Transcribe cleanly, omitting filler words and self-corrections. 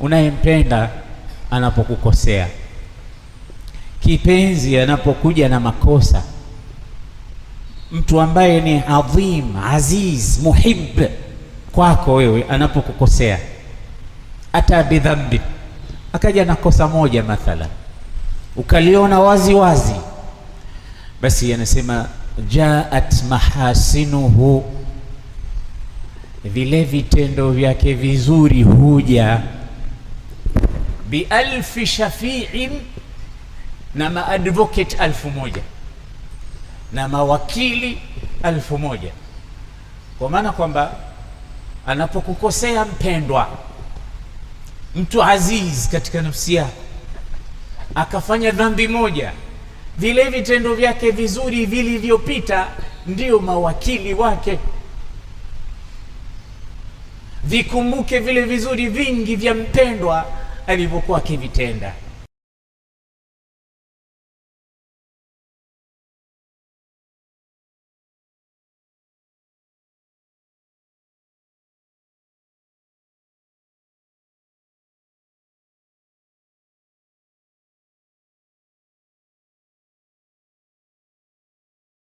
unayempenda anapokukosea, kipenzi anapokuja na makosa, mtu ambaye ni adhim, aziz, muhib kwako wewe anapokukosea, ata bidhambi, akaja na kosa moja mathala ukaliona wazi wazi, basi anasema jaat mahasinuhu, vile vitendo vyake vizuri huja bialfi shafi'in, na maadvocate 1000 na mawakili 1000. Kwa maana kwamba anapokukosea mpendwa, mtu aziz katika nafsi yako, akafanya dhambi moja, vile vitendo vyake vizuri vilivyopita ndio mawakili wake. Vikumbuke vile vizuri vingi vya mpendwa alivyokuwa akivitenda.